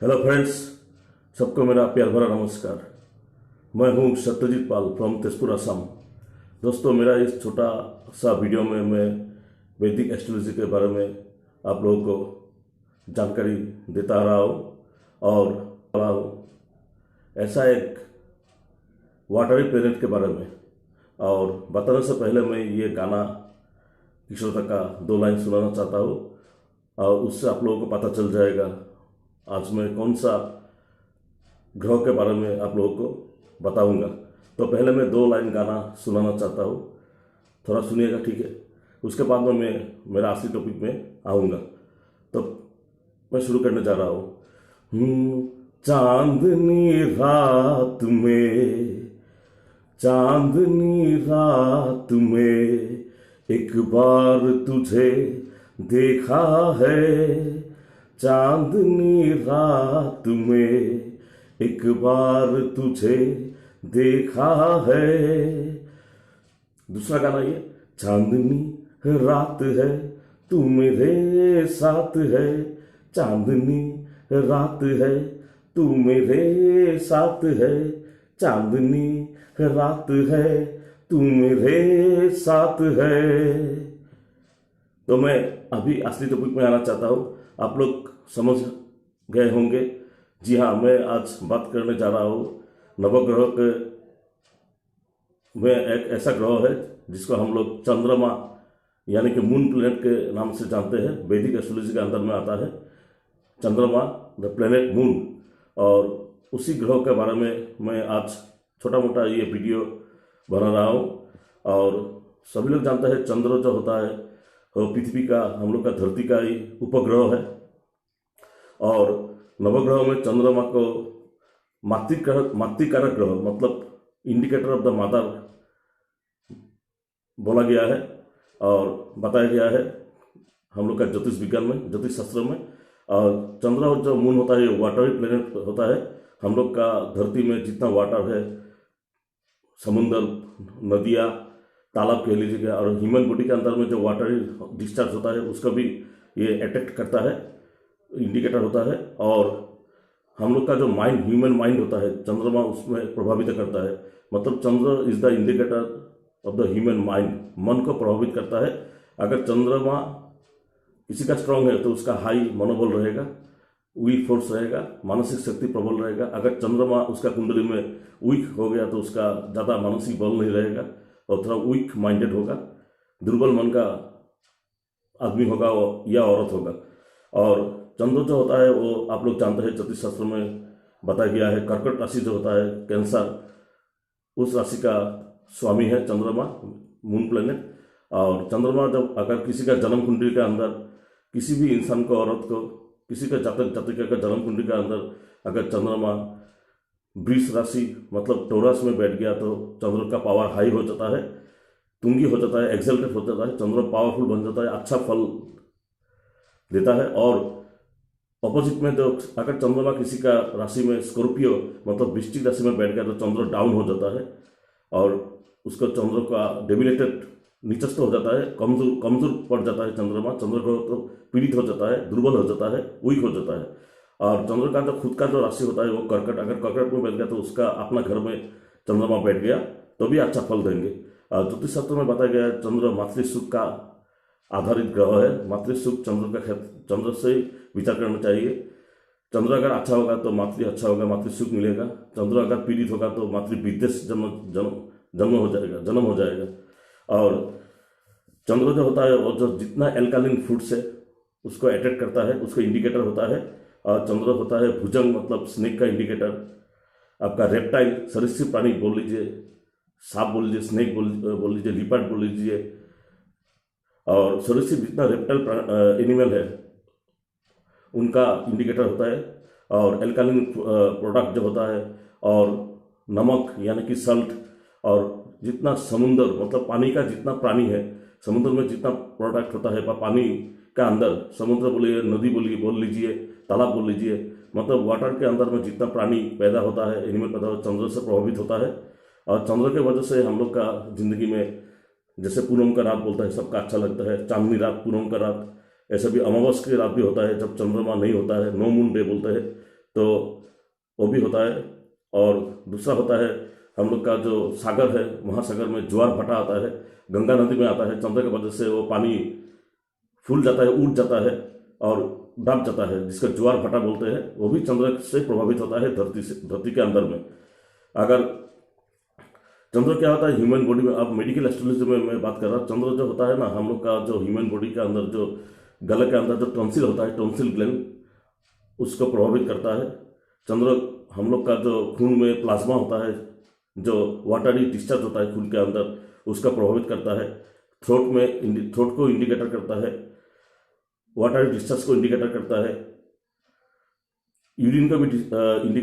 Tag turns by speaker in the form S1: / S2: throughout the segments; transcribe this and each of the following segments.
S1: Hello friends, सबको मेरा प्यार भरा नमस्कार। मैं हूं सत्यजीत पाल फ्रॉम तेजपुर असम। दोस्तों, मेरा इस छोटा सा वीडियो में मैं वैदिक एस्ट्रोलॉजी के बारे में आप लोगों को जानकारी देता रहा हूँ और रहा हूँ ऐसा एक वाटरी प्लेनेट के बारे में। और बताने से पहले मैं ये गाना किशोर दा का 2 लाइन सुनाना चाहता हूँ और उससे आप लोगों को पता चल जाएगा आज मैं कौन सा ग्रह के बारे में आप लोगों को बताऊंगा। तो पहले मैं 2 लाइन गाना सुनाना चाहता हूँ, थोड़ा सुनिएगा, ठीक है। उसके बाद में मैं मेरा असली टॉपिक में आऊँगा। तो मैं शुरू करने जा रहा हूँ। चांदनी रात में, चांदनी रात में एक बार तुझे देखा है, चांदनी रात में एक बार तुझे देखा है। दूसरा गाना ये, चांदनी रात है तू मेरे साथ है, चांदनी रात है तू मेरे साथ है, चांदनी रात है तू मेरे साथ है। तो मैं अभी असली टॉपिक में आना चाहता हूँ। आप लोग समझ गए होंगे। जी हाँ, मैं आज बात करने जा रहा हूँ नवग्रह के में एक ऐसा ग्रह है जिसको हम लोग चंद्रमा यानी कि मून प्लेनेट के नाम से जानते हैं। वैदिक एस्ट्रोलॉजी के अंदर में आता है चंद्रमा, द प्लेनेट मून। और उसी ग्रह के बारे में मैं आज छोटा मोटा ये वीडियो बना रहा हूँ। और सभी लोग जानते हैं चंद्र जो होता है वो पृथ्वी का, हम लोग का धरती का ही उपग्रह है। और नवग्रह में चंद्रमा को मातृकारक ग्रह मतलब इंडिकेटर ऑफ द मदर बोला गया है और बताया गया है हम लोग का ज्योतिष विज्ञान में, ज्योतिष शास्त्र में। और चंद्र जो मून होता है वाटरी प्लेनेट होता है। हम लोग का धरती में जितना वाटर है, समुद्र, नदियाँ, तालाब कह लीजिएगा, और ह्यूमन बॉडी के अंदर में जो वाटरी डिस्चार्ज होता है उसका भी ये अट्रैक्ट करता है, इंडिकेटर होता है। और हम लोग का जो माइंड, ह्यूमन माइंड होता है, चंद्रमा उसमें प्रभावित करता है। मतलब Chandra is the indicator of the human mind, मन को प्रभावित करता है। अगर चंद्रमा किसी का स्ट्रांग है तो उसका हाई मनोबल रहेगा, वीक फोर्स रहेगा, मानसिक शक्ति प्रबल रहेगा। अगर चंद्रमा उसका कुंडली में वीक हो गया तो उसका ज़्यादा मानसिक बल नहीं रहेगा और थोड़ा वीक माइंडेड होगा, दुर्बल मन का आदमी होगा या औरत होगा। और चंद्र जो होता है वो आप लोग जानते हैं ज्योतिष शास्त्र में बताया गया है, कर्कट राशि जो होता है, कैंसर, उस राशि का स्वामी है चंद्रमा, मून प्लेनेट। और चंद्रमा जब अगर किसी का जन्म कुंडली के अंदर, किसी भी इंसान को, औरत को, किसी का जातक जातिका का जन्म कुंडली के अंदर अगर चंद्रमा वृष राशि मतलब टोरस में बैठ गया तो चंद्र का पावर हाई हो जाता है, तुंगी हो जाता है, एक्सल्टेड हो जाता है, चंद्र पावरफुल बन जाता है, अच्छा फल देता है। और ऑपोजिट में जो अगर चंद्रमा किसी का राशि में स्कॉर्पियो मतलब वृश्चिक राशि में बैठ गया तो चंद्र डाउन हो जाता है और उसको चंद्र का डेबिलेटेड, नीचस्थ हो जाता है, कमजोर पड़ जाता है चंद्रमा। चंद्र ग्रह तो पीड़ित हो जाता है, दुर्बल हो जाता है, वीक हो जाता है। और चंद्र का जो खुद का जो राशि होता है वो कर्कट, अगर कर्कट में बैठ गया तो उसका अपना घर में चंद्रमा बैठ गया तो भी अच्छा फल देंगे। ज्योतिष शास्त्र में बताया गया है चंद्र मातृसुख का आधारित ग्रह है। मातृसुख चंद्र का चंद्र से विचार करना चाहिए। चंद्र अगर अच्छा होगा तो मातृ अच्छा होगा, मातृसुख मिलेगा। चंद्र अगर पीड़ित होगा तो मातृ विदेश जन्म हो जाएगा। और चंद्र जो होता है वो जो जितना एल्कालिन फूड्स है उसको अट्रैक्ट करता है, उसको इंडिकेटर होता है। और चंद्र होता है भुजंग मतलब स्नेक का इंडिकेटर। आपका रेप्टाइल, सरीसृप प्राणी बोल लीजिए, सांप बोल लीजिए, स्नेक बोल लीजिए, लिपर्ड बोल लीजिए। और सरीसृप जितना रेप्टाइल एनिमल है उनका इंडिकेटर होता है। और एल्कालिन प्रोडक्ट जो होता है, और नमक यानी कि सल्ट, और जितना समुद्र मतलब पानी का जितना प्राणी है, समुद्र में जितना प्रोडक्ट होता है पानी का अंदर, समुद्र बोलिए, नदी बोल लीजिए, तालाब बोल लीजिए, मतलब वाटर के अंदर में जितना प्राणी पैदा होता है, एनिमल पैदा होता है, चंद्र से प्रभावित होता है। और चंद्र के वजह से हम लोग का जिंदगी में, जैसे पूनम का रात बोलता है सबका अच्छा लगता है, चांदनी रात, पूनम का रात, ऐसा भी अमावस की रात भी होता है जब चंद्रमा नहीं होता है, नो मून डे बोलते हैं। तो वो भी होता है। और दूसरा होता है हम लोग का जो सागर है, महासागर में ज्वार भाटा आता है, गंगा नदी में आता है। चंद्र की वजह से वो पानी फूल जाता है, उठ जाता है और दब जाता है, जिसका ज्वार भाटा बोलते हैं। वो भी चंद्र से प्रभावित होता है, धरती के अंदर में। अगर चंद्र क्या होता है ह्यूमन बॉडी में, अब मेडिकल एस्ट्रोलॉजी में मैं बात कर रहा हूँ। चंद्र जो होता है ना, हम लोग का जो ह्यूमन बॉडी के अंदर जो गले के अंदर जो टॉन्सिल होता है, टॉन्सिल ग्लैंड, उसको प्रभावित करता है। चंद्र हम लोग का जो खून में प्लाज्मा होता है, जो वाटरी डिस्चार्ज होता है खून के अंदर, उसका प्रभावित करता है। थ्रोट को इंडिकेटर करता है, वाटरी डिस्चार्ज को इंडिकेटर करता है। यूरिन का भी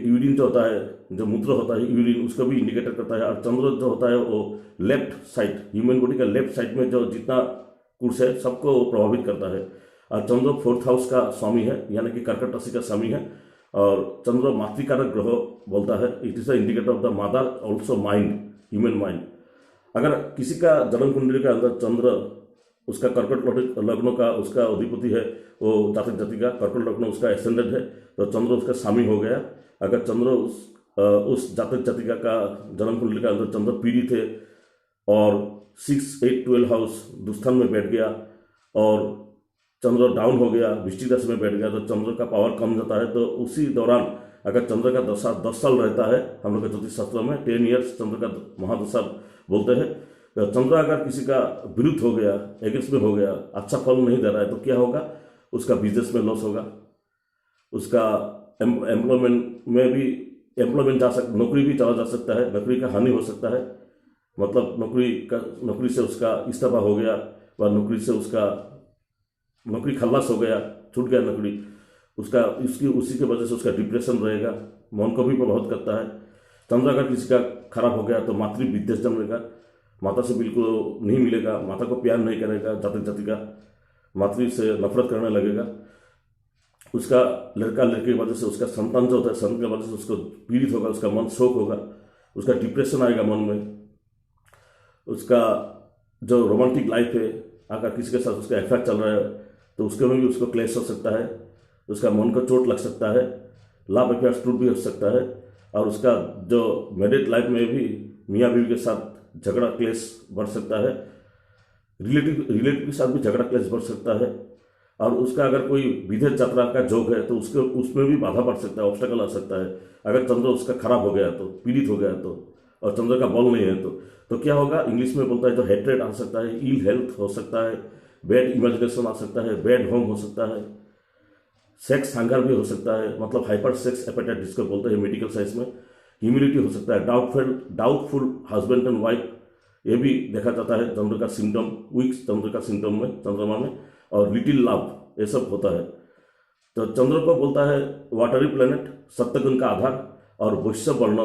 S1: यूरिन जो होता है, जो मूत्र होता है यूरिन, उसका भी इंडिकेटर करता है। और चंद्र जो होता है वो लेफ्ट साइड, ह्यूमन बॉडी का लेफ्ट साइड में जो जितना कोर्स है सबको वो प्रभावित करता है। और चंद्र 4th हाउस का स्वामी है, यानी कि कर्कट राशि का स्वामी है। और चंद्र मातृकारक ग्रह बोलता है। It is the indicator of the mother also mind, human mind. अगर किसी का जन्म कुंडली के अंदर चंद्र, उसका कर्कट लग्न का उसका अधिपति है, वो जातक जातिका कर्कट लग्न उसका एसेंडेंट है, तो चंद्र उसका स्वामी हो गया। अगर चंद्र उस जातक जातिका का जन्म कुंडली के अंदर चंद्र पीड़ित है और 6, 8, 12 हाउस दुस्थान में बैठ गया और चंद्र डाउन हो गया, वृश्चिक राशि में बैठ गया, तो चंद्र का पावर कम जाता है। तो उसी दौरान अगर चंद्र का दशा 10 साल रहता है, हम लोग के ज्योतिष शास्त्र में 10 ईयर्स चंद्र का महादशा बोलते हैं। तो चंद्र अगर किसी का विरुद्ध हो गया, एगेंस्ट में हो गया, अच्छा फल नहीं दे रहा है, तो क्या होगा? उसका बिजनेस में लॉस होगा, उसका एम्प्लॉयमेंट में भी एम्प्लॉयमेंट नौकरी भी चला जा सकता है, नौकरी का हानि हो सकता है। मतलब नौकरी से उसका इस्तीफा हो गया, व नौकरी से उसका नौकरी खल्लास हो गया, छूट गया नौकरी, उसका उसी की वजह से उसका डिप्रेशन रहेगा, मन को भी प्रभावित करता है। चंद्र अगर किसी का खराब हो गया तो मातृ विद्वेष जन्मेगा, माता से बिल्कुल नहीं मिलेगा, माता को प्यार नहीं करेगा, जातक जातिका मातृ से नफरत करने लगेगा। उसका लड़का लड़की की वजह से उसका संतान जो होता है, संतान की वजह से उसको पीड़ित होगा, उसका मन शोक होगा, उसका डिप्रेशन आएगा मन में। उसका जो रोमांटिक लाइफ है, अगर किसी के साथ उसका अफेयर चल रहा है तो उसके में भी उसको क्लेश हो सकता है, उसका मन को चोट लग सकता है, लव अफेयर टूट भी हो सकता है। और उसका जो मैरिड लाइफ में भी मियाँ बीवी के साथ झगड़ा क्लेश बढ़ सकता है, रिलेटिव के साथ भी झगड़ा क्लेश बढ़ सकता है। और उसका अगर कोई विदेश यात्रा का जोग है तो उसमें भी बाधा पड़ सकता है, ऑब्स्टेकल आ सकता है। अगर चंद्र उसका खराब हो गया तो, पीड़ित हो गया तो, और चंद्र का बल नहीं है तो क्या होगा? इंग्लिश में बोलता है तो हेट्रेड आ सकता है, इल हेल्थ हो सकता है, बैड इमेजिनेशन आ सकता है, बैड होम हो सकता है, सेक्स हंगर भी हो सकता है, मतलब हाइपर सेक्स एपेटाइट जिसको बोलते हैं मेडिकल साइंस में, ह्यूमिलिटी हो सकता है, डाउटफुल हस्बैंड एंड वाइफ, ये भी देखा जाता है चंद्र का सिम्टम, वीक चंद्र का सिम्टम में, चंद्रमा में। और लिटिल लव, ये सब होता है। तो चंद्र को बोलता है वाटरी प्लेनेट, सप्तगुण का आधार, और वैश्य वर्ण,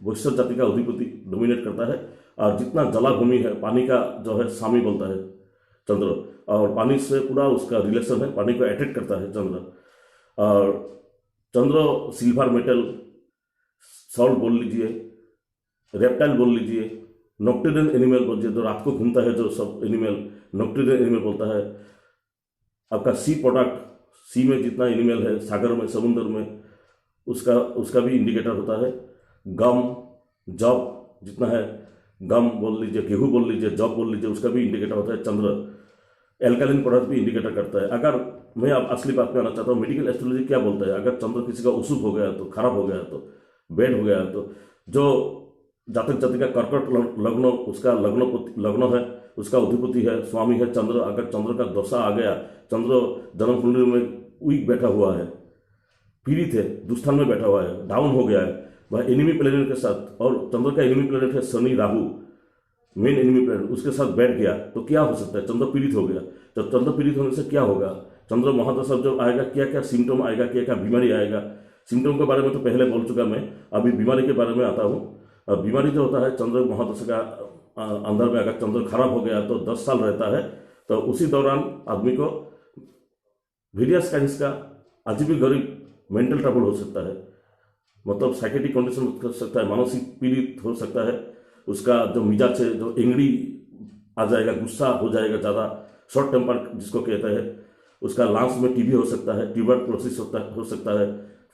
S1: वैश्य जाति का अधिपति डोमिनेट करता है। और जितना जलाभूमि है, पानी का जो है स्वामी बोलता है चंद्र, और पानी से पूरा उसका रिलेशन है, पानी को अट्रैक्ट करता है चंद्र। और चंद्र सिल्वर मेटल, सॉल्ट बोल लीजिए, रेप्टाइल बोल लीजिए, नॉक्टेरियन एनिमल बोल लीजिए, जो रात को घूमता है जो सब एनिमल, नॉक्टेरियन एनिमल बोलता है। आपका सी प्रोडक्ट, सी में जितना एनिमल है, सागर में, समुद्र में, उसका भी इंडिकेटर होता है। गम, जॉब जितना है, गम बोल लीजिए, गेहूँ बोल लीजिए, जॉब बोल लीजिए, उसका भी इंडिकेटर होता है चंद्र। एल्कालिन प्रोडक्ट भी इंडिकेटर करता है। अगर मैं अब असली बात में आना चाहता हूँ, मेडिकल एस्ट्रोलॉजी क्या बोलता है? अगर चंद्र किसी का अशुभ हो गया तो, खराब हो गया तो, बैड हो गया तो, जो जातक जाति का कर्कट लग्न, उसका लग्न है, उसका अधिपति है, स्वामी है चंद्र। अगर चंद्र का दशा आ गया, चंद्र जन्म कुंडली में वीक बैठा हुआ है, पीड़ित है, दुस्थान में बैठा हुआ है, डाउन हो गया है वह एनिमी प्लेनेट के साथ, और चंद्र का एनिमी प्लेनेट है Shani, Rahu, main enemy planet, उसके साथ बैठ गया तो क्या हो सकता है? चंद्र पीड़ित हो गया। तो चंद्र पीड़ित होने से क्या होगा? चंद्र महादशा जब आएगा, क्या क्या सिम्टम आएगा, क्या क्या बीमारी आएगा? सिम्टम के बारे में तो पहले बोल चुका मैं, अभी बीमारी के बारे में आता हूँ। बीमारी जो होता है चंद्र महादशा का अंदर में, अगर चंद्र खराब हो गया तो 10 साल रहता है, तो उसी दौरान आदमी को वेरियस काइंड्स का अजीब गरीब मेंटल ट्रबल हो सकता है, मतलब साइकेट्रिक कंडीशन हो सकता है, मानसिक पीड़ित हो सकता है। उसका जो मिजाज है, जो एंग्री आ जाएगा, गुस्सा हो जाएगा ज़्यादा, शॉर्ट टेम्पर जिसको कहते हैं। उसका लंग्स में टीबी हो सकता है, ट्यूबरक्लोसिस हो सकता है,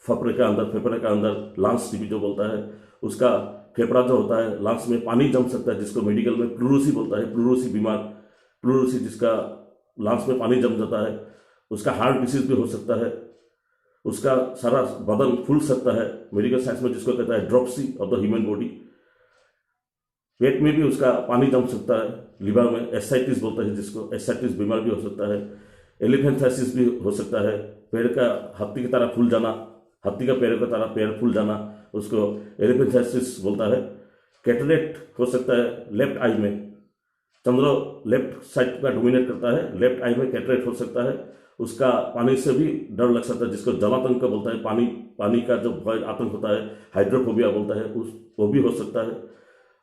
S1: फेफड़े का अंदर लंग्स टीबी जो बोलता है, उसका फेफड़ा जो होता है, लंग्स में पानी जम सकता है, जिसको मेडिकल में प्लूरोसी बोलता है, प्लूरोसी बीमार, प्लूरोसी जिसका लंग्स में पानी जम जाता है, उसका हार्ट डिसीज भी हो सकता है, उसका सारा बदन फूल सकता है, मेडिकल साइंस में जिसको कहता है dropsy of the human body. पेट में भी उसका पानी जम सकता है, लिवर में एसाइटिस बोलता है जिसको, एसाइटिस बीमार भी हो सकता है, एलिफेंथाइसिस भी हो सकता है, पेड़ का हाथी की तरह फूल जाना, हाथी का पैर की तरह पैर फूल जाना, उसको एलिफेंथाइसिस बोलता है। कैटरेक्ट हो सकता है लेफ्ट आई में, चंद्र लेफ्ट साइड का डोमिनेट करता है, लेफ्ट आई में कैटरेक्ट हो सकता है, उसका पानी से भी डर लग सकता है, जिसको जलातंक बोलता है, पानी का जो भय आतंक होता है, हाइड्रोफोबिया बोलता है, वो भी हो सकता है।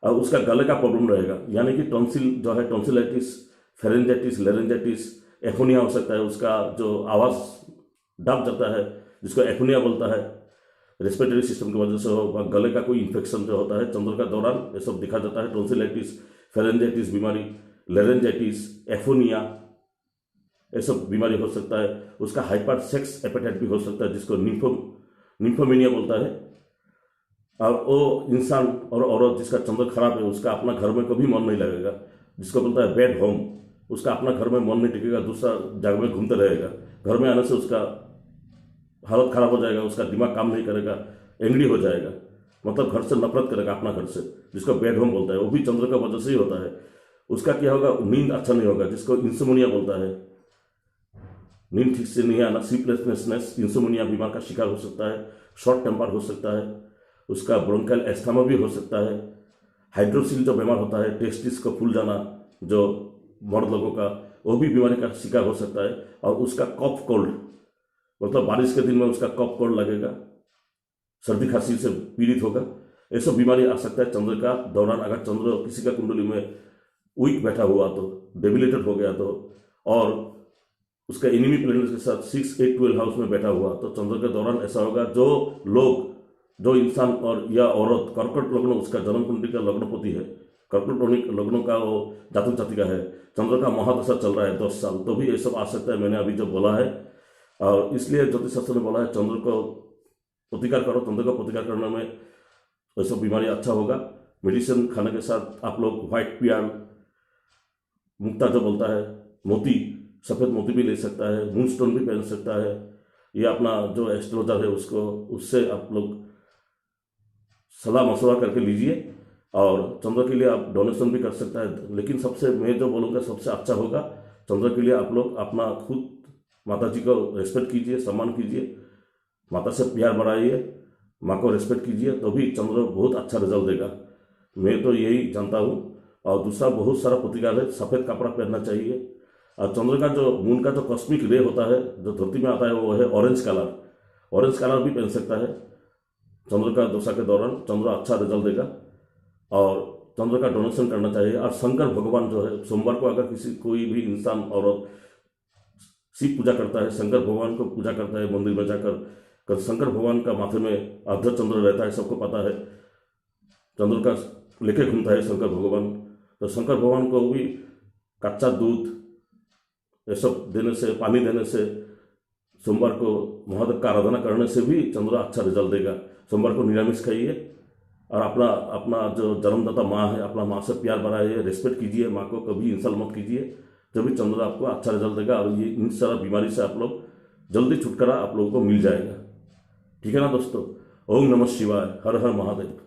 S1: और उसका गले का प्रॉब्लम रहेगा, यानी कि टॉन्सिल जो है, टॉन्सिलाइटिस, फेरेंजाइटिस, लेरेंजाइटिस, एफोनिया हो सकता है, उसका जो आवाज़ दब जाता है जिसको एफोनिया बोलता है, रेस्पिरेटरी सिस्टम की वजह से हो, गले का कोई इन्फेक्शन जो होता है चंद्र का दौरान, ये सब दिखा जाता है। टॉन्सिलाइटिस, फेरेंजाइटिस बीमारी, लेरेंजाइटिस, एफोनिया, ये सब बीमारी हो सकता है। उसका हाइपर सेक्स एपेटाइट भी हो सकता है, जिसको निम्फोमेनिया बोलता है। और वो इंसान और औरत जिसका चंद्र खराब है, उसका अपना घर में कभी मन नहीं लगेगा, जिसको बोलता है बैड होम, उसका अपना घर में मन नहीं टिकेगा, दूसरा जगह में घूमते रहेगा, घर में आने से उसका हालत खराब हो जाएगा, उसका दिमाग काम नहीं करेगा, एंग्री हो जाएगा, मतलब घर से नफरत करेगा, अपना घर से, जिसको बैड होम बोलता है। वो भी चंद्र का वजह से ही होता है। उसका क्या होगा, नींद अच्छा नहीं होगा, जिसको इंसोमनिया बोलता है, नींद ठीक से नहीं आना, स्लीपलेसनेस, इंसोमनिया बीमार का शिकार हो सकता है। शॉर्ट टेम्पर हो सकता है, उसका ब्रोंकल एस्थमा भी हो सकता है। हाइड्रोसिल जो बीमार होता है, टेस्टिस को फूल जाना जो मर्द लोगों का, वो भी बीमारी का शिकार हो सकता है। और उसका कफ कोल्ड, मतलब बारिश के दिन में उसका कफ कोल्ड लगेगा, सर्दी खांसी से पीड़ित होगा, ये सब बीमारी आ सकता है चंद्र का दौरान। अगर चंद्र किसी का कुंडली में वीक बैठा हुआ तो, डेबिलेटेड हो गया तो, और उसका एनिमी प्लैनेट के साथ 6, 8, 12 हाउस में बैठा हुआ तो चंद्र के दौरान ऐसा होगा। जो इंसान और या औरत कर्कट लग्न, उसका जन्म कुंडली का लग्नपति है, कर्कट लग्नों का वो जातक जातिका है, चंद्र का महादशा चल रहा है 10 साल, तो भी ये सब आ सकता है, मैंने अभी जो बोला है। और इसलिए ज्योतिष शास्त्र ने बोला है चंद्र को प्रतिकार करो, चंद्र का प्रतिकार करने में ये सब बीमारी अच्छा होगा। मेडिसिन खाने के साथ आप लोग व्हाइट पियाल, मुक्ता जो बोलता है, मोती, सफ़ेद मोती भी ले सकता है, मून स्टोन भी पहन सकता है, ये अपना जो एस्ट्रोलॉजर है उसको, उससे आप लोग सलाह मशवरा करके लीजिए। और चंद्र के लिए आप डोनेशन भी कर सकता है, लेकिन सबसे मैं जो बोलूँगा सबसे अच्छा होगा, चंद्र के लिए आप लोग अपना खुद माता जी को रेस्पेक्ट कीजिए, सम्मान कीजिए, माता से प्यार बढ़ाइए, माँ को रेस्पेक्ट कीजिए, तो भी चंद्र बहुत अच्छा रिजल्ट देगा। मैं तो यही जानता हूँ। और दूसरा बहुत सारा प्रतिकार है, सफ़ेद कपड़ा पहनना चाहिए। और चंद्र का जो मून का जो कॉस्मिक रे होता है जो धरती में आता है, वो है ऑरेंज कलर, ऑरेंज कलर भी पहन सकता है चंद्र का दशा के दौरान, चंद्र अच्छा रिजल्ट देगा। और चंद्र का डोनेशन करना चाहिए। और शंकर भगवान जो है, सोमवार को अगर कोई भी इंसान और शिव पूजा करता है, शंकर भगवान को पूजा करता है मंदिर में जाकर, शंकर भगवान का माथे में अर्ध चंद्र रहता है, सबको पता है, चंद्र का लेके घूमता है शंकर भगवान। तो शंकर भगवान को भी कच्चा दूध ये सब देने से, पानी देने से, सोमवार को महादेव का आराधना करने से भी चंद्र अच्छा रिजल्ट देगा। सोमवार को निरामिष खाइए और अपना जो जन्मदाता माँ है, अपना माँ से प्यार बढ़ाइए, रेस्पेक्ट कीजिए, माँ को कभी इंसल्ट मत कीजिए, तभी चंद्र आपको अच्छा रिजल्ट देगा। और ये इन सारा बीमारी से आप लोग जल्दी छुटकारा आप लोगों को मिल जाएगा। ठीक है ना दोस्तों। ओम नमः शिवाय, हर हर महादेव।